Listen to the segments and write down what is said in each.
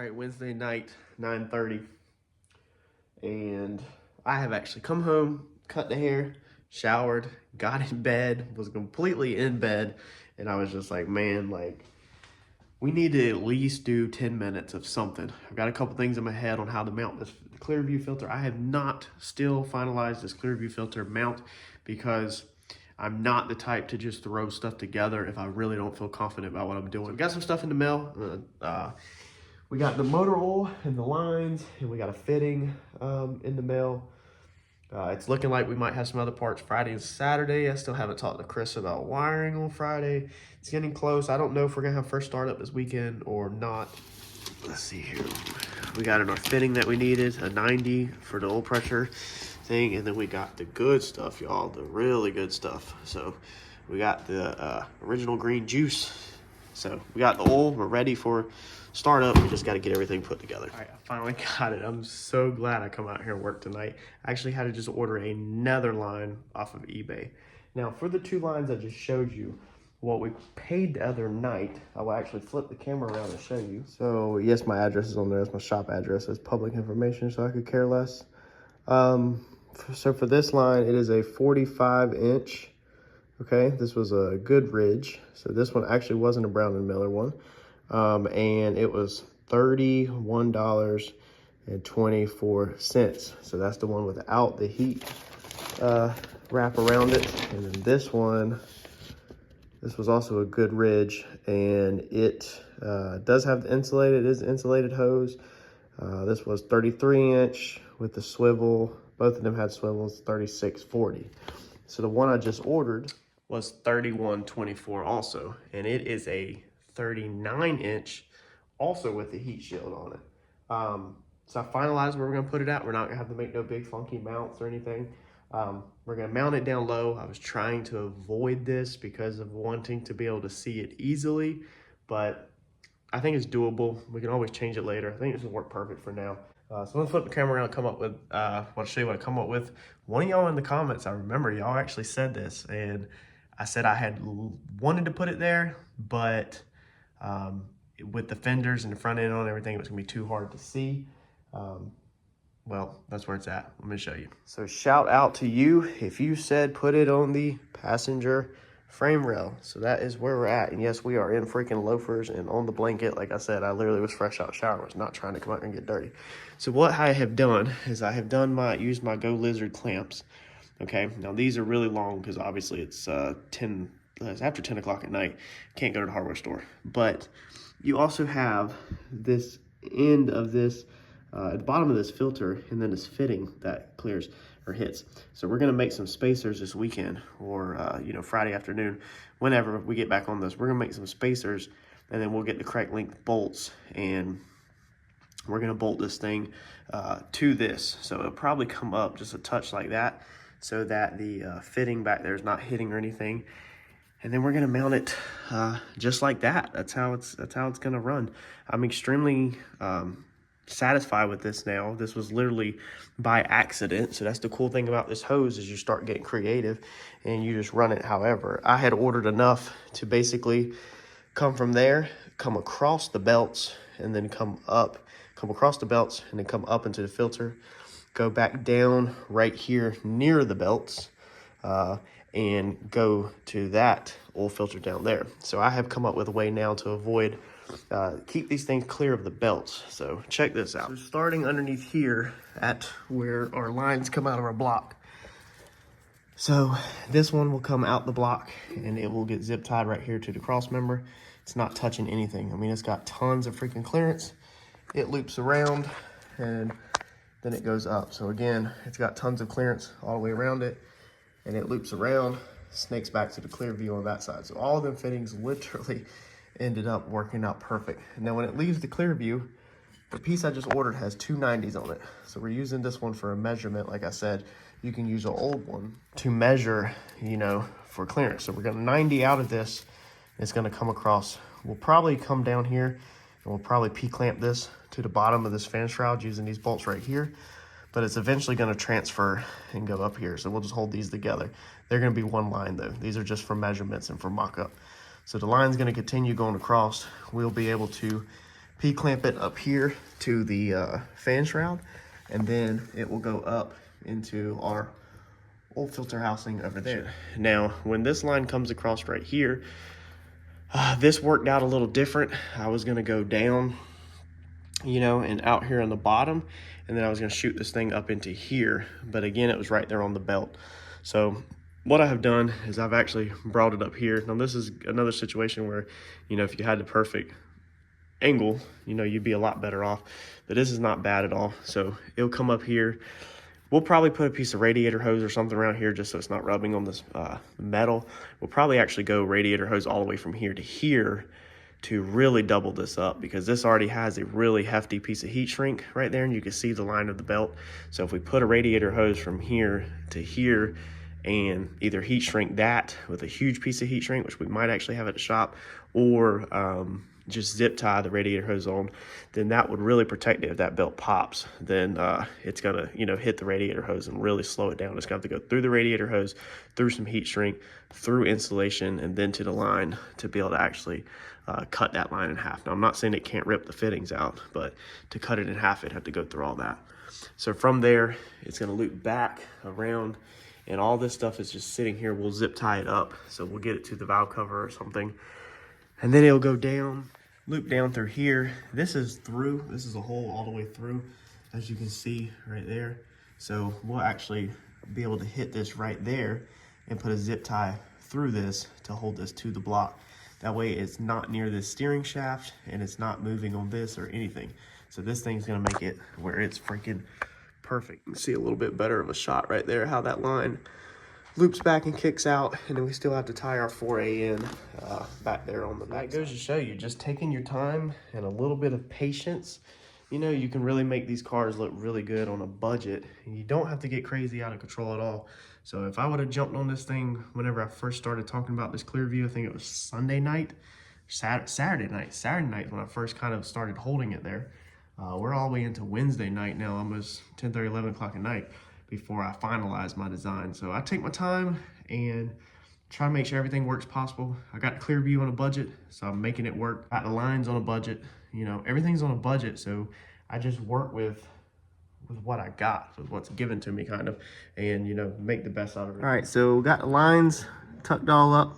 right, Wednesday night, 9:30, and I have actually come home, cut the hair, showered, got in bed, was completely in bed, and I was just like, man, like, we need to at least do 10 minutes of something. I've got a couple things in my head on how to mount this Clearview filter. I have not still finalized this Clearview filter mount because I'm not the type to just throw stuff together if I really don't feel confident about what I'm doing. We've got some stuff in the mail. We got the motor oil and the lines, and we got a fitting in the mail. It's looking like we might have some other parts Friday and Saturday. I still haven't talked to Chris about wiring on Friday. It's getting close. I don't know if we're gonna have first startup this weekend or not. Let's see here. We got in our fitting that we needed, a 90 for the oil pressure thing, and then we got the good stuff, y'all, the really good stuff. So we got the original green juice. So we got the oil, we're ready for startup. We just got to get everything put together. All right, I finally got it. I'm so glad I come out here and work tonight. I actually had to just order another line off of eBay. Now for the two lines I just showed you, what we paid the other night, I will actually flip the camera around and show you. So yes, my address is on there. It's my shop address. It's public information, so I could care less. So for this line, it is a 45-inch. Okay, this was a good ridge. So this one actually wasn't a Brown and Miller one. And it was $31.24. So that's the one without the heat wrap around it. And then this one, this was also a good ridge, and it does have the insulated, it is insulated hose. This was 33-inch with the swivel. Both of them had swivels, 36.40. So the one I just ordered was $31.24 also, and it is a 39-inch also with the heat shield on it. So I finalized where we're gonna put it at. We're not gonna have to make no big funky mounts or anything. We're gonna mount it down low. I was trying to avoid this because of wanting to be able to see it easily, but I think it's doable. We can always change it later. I think this will work perfect for now. So I'm gonna flip the camera around and come up with, I'll show you what I come up with. One of y'all in the comments, I remember y'all actually said this, and I said I had wanted to put it there, but with the fenders and the front end on everything, it was gonna be too hard to see. Well, that's where it's at. Let me show you. So shout out to you if you said put it on the passenger frame rail. So that is where we're at. And yes, we are in freaking loafers and on the blanket. Like I said, I literally was fresh out shower. I was not trying to come out and get dirty. So what I have done is I have done used my Go Lizard clamps. Okay, now these are really long because obviously it's after 10 o'clock at night. Can't go to the hardware store. But you also have this end of this, at the bottom of this filter, and then this fitting that clears or hits. So we're gonna make some spacers this weekend, or you know, Friday afternoon, whenever we get back on this. We're gonna make some spacers, and then we'll get the correct length bolts, and we're gonna bolt this thing to this. So it'll probably come up just a touch like that, so that the fitting back there is not hitting or anything. And then we're gonna mount it just like that. That's how it's gonna run. I'm extremely satisfied with this now. This was literally by accident. So that's the cool thing about this hose, is you start getting creative and you just run it however. I had ordered enough to basically come from there, come across the belts, and then come across the belts, and then come up into the filter, go back down right here near the belts, and go to that oil filter down there. So I have come up with a way now to avoid, keep these things clear of the belts. So check this out. So starting underneath here at where our lines come out of our block. So this one will come out the block, and it will get zip tied right here to the cross member. It's not touching anything. I mean, it's got tons of freaking clearance. It loops around, and then it goes up. So again, it's got tons of clearance all the way around it, and it loops around, snakes back to the clear view on that side. So all of them fittings literally ended up working out perfect. Now when it leaves the clear view, the piece I just ordered has two 90s on it. So we're using this one for a measurement. Like I said, you can use an old one to measure, you know, for clearance. So we're gonna 90 out of this. It's gonna come across. We'll probably come down here, and we'll probably P-clamp this to the bottom of this fan shroud using these bolts right here. But it's eventually gonna transfer and go up here. So we'll just hold these together. They're gonna be one line though. These are just for measurements and for mock-up. So the line's gonna continue going across. We'll be able to P-clamp it up here to the fan shroud, and then it will go up into our old filter housing over there. Now, when this line comes across right here, this worked out a little different. I was gonna go down, you know, and out here on the bottom, and then I was gonna shoot this thing up into here, but again, it was right there on the belt. So what I have done is I've actually brought it up here. Now this is another situation where, you know, if you had the perfect angle, you know, you'd be a lot better off, but this is not bad at all. So it'll come up here. We'll probably put a piece of radiator hose or something around here just so it's not rubbing on this metal. We'll probably actually go radiator hose all the way from here to here to really double this up, because this already has a really hefty piece of heat shrink right there, and you can see the line of the belt. So if we put a radiator hose from here to here and either heat shrink that with a huge piece of heat shrink, which we might actually have at the shop, or just zip tie the radiator hose on, then that would really protect it. If that belt pops, then it's gonna, you know, hit the radiator hose and really slow it down. It's gonna have to go through the radiator hose, through some heat shrink, through insulation, and then to the line to be able to actually cut that line in half. Now, I'm not saying it can't rip the fittings out, but to cut it in half, it'd have to go through all that. So from there, it's gonna loop back around, and all this stuff is just sitting here. We'll zip tie it up, so we'll get it to the valve cover or something, and then it'll go down, loop down through here. This is a hole all the way through, as you can see right there. So we'll actually be able to hit this right there and put a zip tie through this to hold this to the block. That way it's not near this steering shaft and it's not moving on this or anything. So this thing's gonna make it where it's freaking perfect. You can see a little bit better of a shot right there, how that line loops back and kicks out, and then we still have to tie our 4A in back there on the back. That goes to show you, just taking your time and a little bit of patience, you know, you can really make these cars look really good on a budget, and you don't have to get crazy out of control at all. So if I would have jumped on this thing whenever I first started talking about this Clearview, I think it was Sunday night, Saturday night when I first kind of started holding it there. We're all the way into Wednesday night now, almost 10:30, 11 o'clock at night before I finalize my design. So I take my time and try to make sure everything works possible. I got Clearview on a budget, so I'm making it work. Got the lines on a budget, you know, everything's on a budget. So I just work with what I got, with what's given to me kind of, and, you know, make the best out of it. All right, so got the lines tucked all up.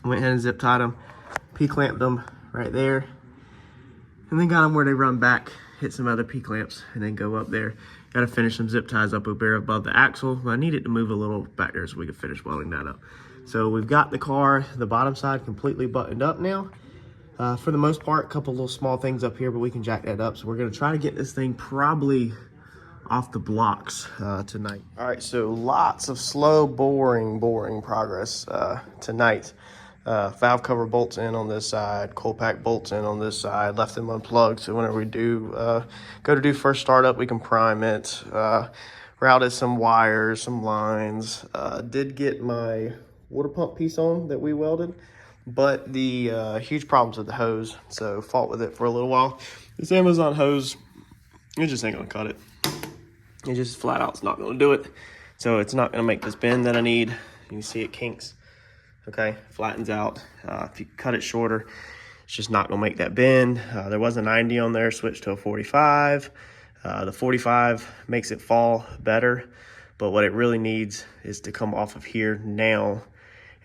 Went ahead and zip tied them, P-clamped them right there, and then got them where they run back, hit some other P-clamps, and then go up there. Got to finish some zip ties up there above the axle. I need it to move a little back there so we can finish welding that up. So we've got the car, the bottom side completely buttoned up now. For the most part, a couple little small things up here, but we can jack that up. So we're going to try to get this thing probably off the blocks tonight. All right, so lots of slow, boring progress tonight. Valve cover bolts in on this side, coil pack bolts in on this side, left them unplugged, so whenever we do go to do first startup, we can prime it. Routed some wires, some lines. Did get my water pump piece on that we welded, but the huge problems with the hose, so fought with it for a little while. This Amazon hose, it just ain't gonna cut it. It just flat out's not gonna do it. So it's not gonna make this bend that I need. You can see it kinks. Okay, flattens out. If you cut it shorter, it's just not gonna make that bend. There was a 90 on there, switched to a 45. The 45 makes it fall better, but what it really needs is to come off of here now,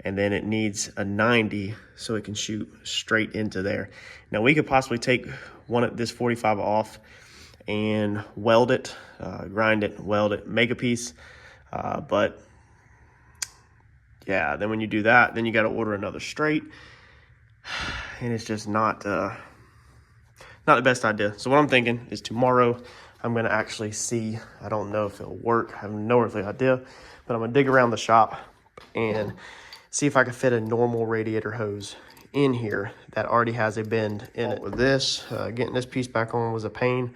and then it needs a 90 so it can shoot straight into there. Now we could possibly take this 45 off and weld it, grind it, weld it, make a piece, but yeah, then when you do that, then you got to order another straight, and it's just not the best idea. So what I'm thinking is tomorrow I'm going to actually see, I don't know if it'll work, I have no earthly idea, but I'm going to dig around the shop and see if I can fit a normal radiator hose in here that already has a bend in it. With this, getting this piece back on was a pain.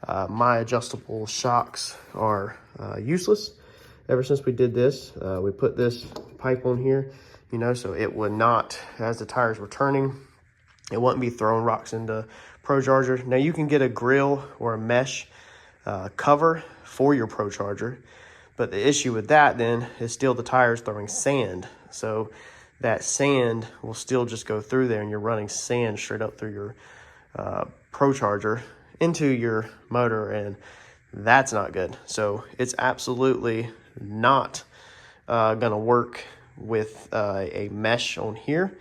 My adjustable shocks are useless. Ever since we did this, we put this pipe on here, you know, so it would not, as the tires were turning, it wouldn't be throwing rocks into Procharger. Now you can get a grill or a mesh cover for your Procharger, but the issue with that then is still the tires throwing sand. So that sand will still just go through there, and you're running sand straight up through your Procharger into your motor, and that's not good. So it's absolutely not gonna work with a mesh on here.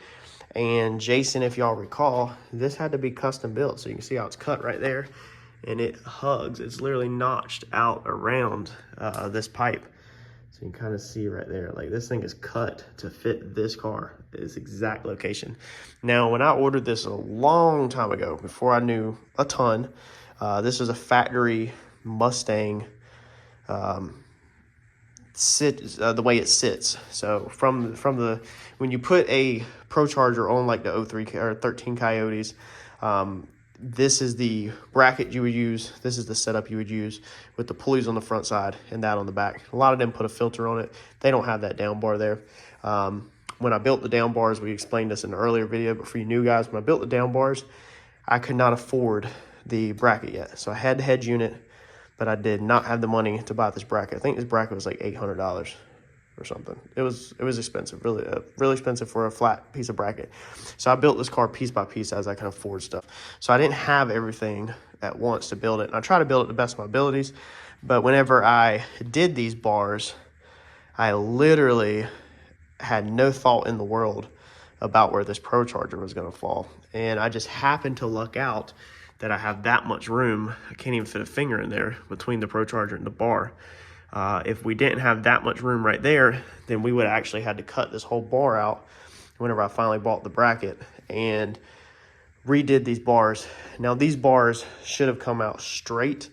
And Jason, if y'all recall, this had to be custom built. So you can see how it's cut right there, and it hugs. It's literally notched out around this pipe. So you can kind of see right there, like this thing is cut to fit this car, this exact location. Now, when I ordered this a long time ago, before I knew a ton, this is a factory Mustang the way it sits. So from the when you put a Procharger on like the 03 or 13 Coyotes, this is the bracket you would use. This is the setup you would use with the pulleys on the front side and that on the back. A lot of them put a filter on it. They don't have that down bar there. When I built the down bars, we explained this in an earlier video, but for you new guys, when I built the down bars, I could not afford the bracket yet. So I had the head unit, but I did not have the money to buy this bracket. I think this bracket was like $800 or something. It was expensive, really expensive for a flat piece of bracket. So I built this car piece by piece as I can afford stuff. So I didn't have everything at once to build it. And I try to build it to the best of my abilities. But whenever I did these bars, I literally had no thought in the world about where this Procharger was going to fall. And I just happened to luck out that I have that much room. I can't even fit a finger in there between the Procharger and the bar. If we didn't have that much room right there, then we would actually had to cut this whole bar out whenever I finally bought the bracket and redid these bars. Now these bars should have come out straight.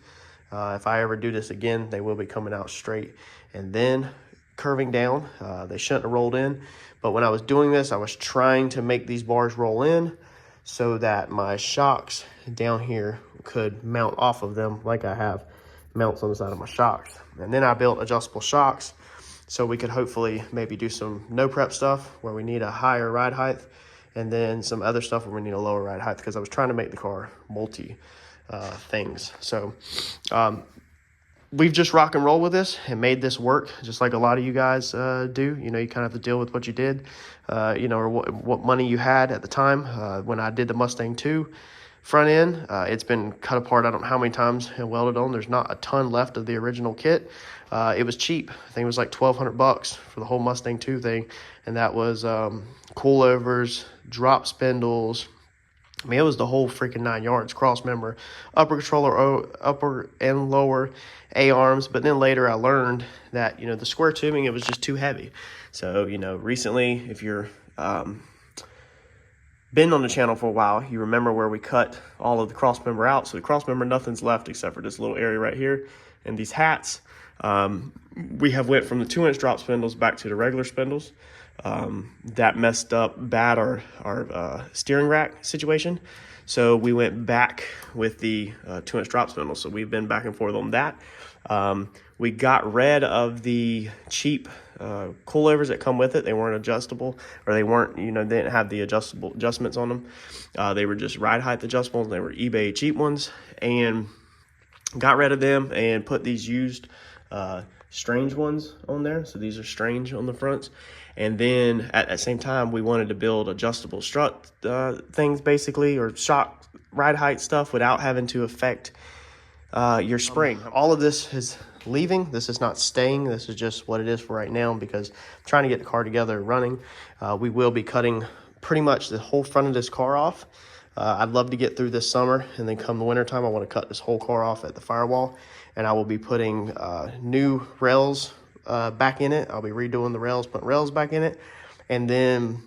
If I ever do this again, they will be coming out straight and then curving down. They shouldn't have rolled in, but when I was doing this, I was trying to make these bars roll in so that my shocks down here could mount off of them like I have mounts on the side of my shocks. And then I built adjustable shocks so we could hopefully maybe do some no prep stuff where we need a higher ride height, and then some other stuff where we need a lower ride height, because I was trying to make the car multi things. So we've just rock and roll with this and made this work just like a lot of you guys do. You know, you kind of have to deal with what you did, you know, or what money you had at the time. When I did the Mustang 2 front end, it's been cut apart I don't know how many times and welded on. There's not a ton left of the original kit. It was cheap. I think it was like $1,200 for the whole Mustang 2 thing, and that was coilovers, drop spindles. I mean, it was the whole freaking 9 yards. Cross member, upper controller, upper and lower A-arms. But then later I learned that, you know, the square tubing, it was just too heavy. So, you know, recently, if you're been on the channel for a while, you remember where we cut all of the cross member out. So the cross member, nothing's left except for this little area right here and these hats. We have went from the 2-inch drop spindles back to the regular spindles. That messed up bad our steering rack situation. So we went back with the 2-inch drop spindles. So we've been back and forth on that. We got rid of the cheap coilovers that come with it. They weren't adjustable, or they weren't, you know, they didn't have the adjustments on them. They were just ride height adjustables. They were eBay cheap ones, and got rid of them and put these used strange ones on there. So these are strange on the fronts. And then at the same time, we wanted to build adjustable strut things basically, or shock ride height stuff without having to affect your spring. All of this is leaving. This is not staying. This is just what it is for right now, because I'm trying to get the car together running. We will be cutting pretty much the whole front of this car off. I'd love to get through this summer, and then come the winter time, I want to cut this whole car off at the firewall, and I will be putting new rails back in it. I'll be redoing the rails, putting rails back in it, and then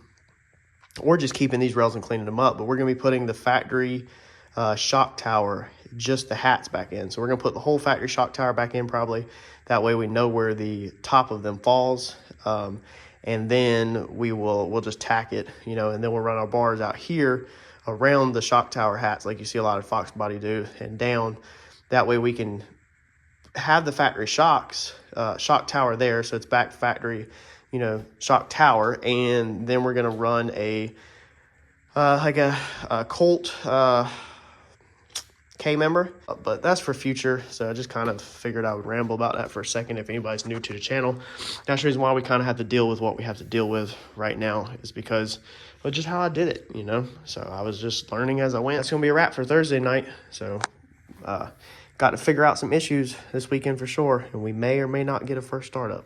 we're just keeping these rails and cleaning them up. But we're going to be putting the factory shock tower, just the hats, back in. So we're going to put the whole factory shock tower back in probably. That way we know where the top of them falls. And then we'll just tack it, you know, and then we'll run our bars out here around the shock tower hats like you see a lot of Fox Body do, and down. That way we can have the factory shock tower there, so it's back factory, you know, shock tower. And then we're going to run a like a Colt K member, but that's for future. So I just kind of figured I would ramble about that for a second if anybody's new to the channel. That's the reason why we kind of have to deal with what we have to deal with right now, is because of just how I did it, you know? So I was just learning as I went. That's gonna be a wrap for Thursday night. So got to figure out some issues this weekend for sure, and we may or may not get a first startup.